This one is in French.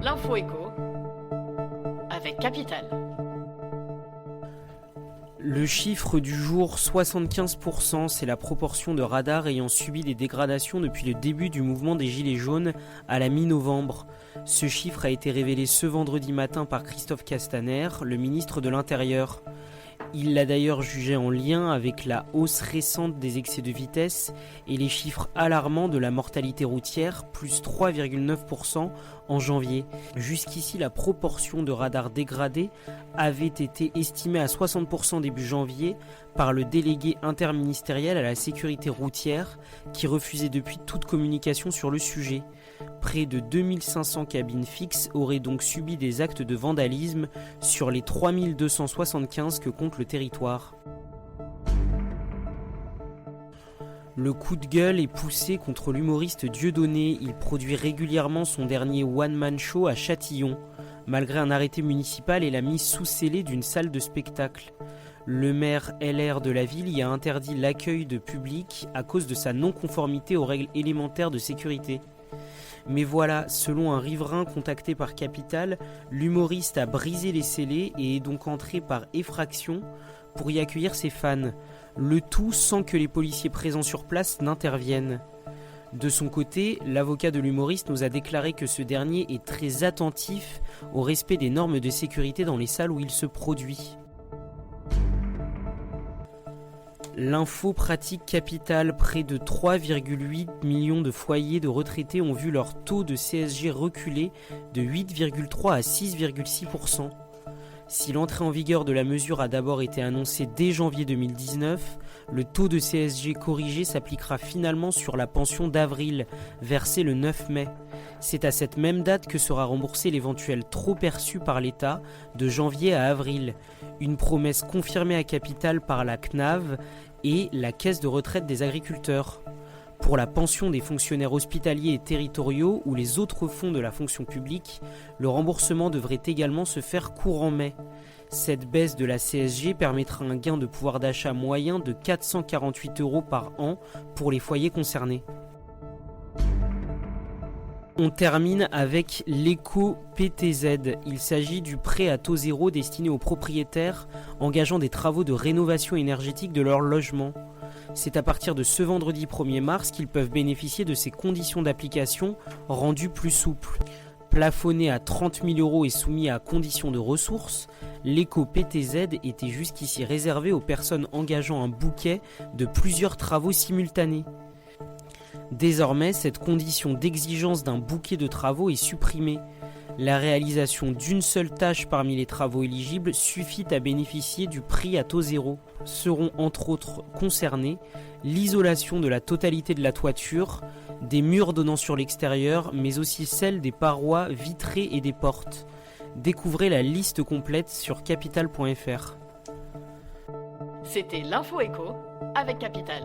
L'info écho avec Capital. Le chiffre du jour, 75%, c'est la proportion de radars ayant subi des dégradations depuis le début du mouvement des Gilets jaunes à la mi-novembre. Ce chiffre a été révélé ce vendredi matin par Christophe Castaner, le ministre de l'Intérieur. Il l'a d'ailleurs jugé en lien avec la hausse récente des excès de vitesse et les chiffres alarmants de la mortalité routière, plus 3,9% en janvier. Jusqu'ici, la proportion de radars dégradés avait été estimée à 60% début janvier par le délégué interministériel à la sécurité routière qui refusait depuis toute communication sur le sujet. Près de 2500 cabines fixes auraient donc subi des actes de vandalisme sur les 3275 que compte le territoire. Le coup de gueule est poussé contre l'humoriste Dieudonné. Il produit régulièrement son dernier one-man show à Châtillon, malgré un arrêté municipal et la mise sous scellé d'une salle de spectacle. Le maire LR de la ville y a interdit l'accueil de public à cause de sa non-conformité aux règles élémentaires de sécurité. Mais voilà, selon un riverain contacté par Capital, l'humoriste a brisé les scellés et est donc entré par effraction pour y accueillir ses fans. Le tout sans que les policiers présents sur place n'interviennent. De son côté, l'avocat de l'humoriste nous a déclaré que ce dernier est très attentif au respect des normes de sécurité dans les salles où il se produit. L'info pratique Capital, près de 3,8 millions de foyers de retraités ont vu leur taux de CSG reculer de 8,3 à 6,6%. Si l'entrée en vigueur de la mesure a d'abord été annoncée dès janvier 2019, le taux de CSG corrigé s'appliquera finalement sur la pension d'avril, versée le 9 mai. C'est à cette même date que sera remboursé l'éventuel trop perçu par l'État de janvier à avril, une promesse confirmée à Capital par la CNAV et la Caisse de retraite des agriculteurs. Pour la pension des fonctionnaires hospitaliers et territoriaux ou les autres fonds de la fonction publique, le remboursement devrait également se faire courant mai. Cette baisse de la CSG permettra un gain de pouvoir d'achat moyen de 448 € par an pour les foyers concernés. On termine avec l'éco-PTZ. Il s'agit du prêt à taux zéro destiné aux propriétaires engageant des travaux de rénovation énergétique de leur logement. C'est à partir de ce vendredi 1er mars qu'ils peuvent bénéficier de ces conditions d'application rendues plus souples. Plafonné à 30 000 € et soumis à conditions de ressources, l'éco-PTZ était jusqu'ici réservé aux personnes engageant un bouquet de plusieurs travaux simultanés. Désormais, cette condition d'exigence d'un bouquet de travaux est supprimée. La réalisation d'une seule tâche parmi les travaux éligibles suffit à bénéficier du prix à taux zéro. Seront entre autres concernés l'isolation de la totalité de la toiture, des murs donnant sur l'extérieur, mais aussi celle des parois vitrées et des portes. Découvrez la liste complète sur capital.fr. C'était l'info écho avec Capital.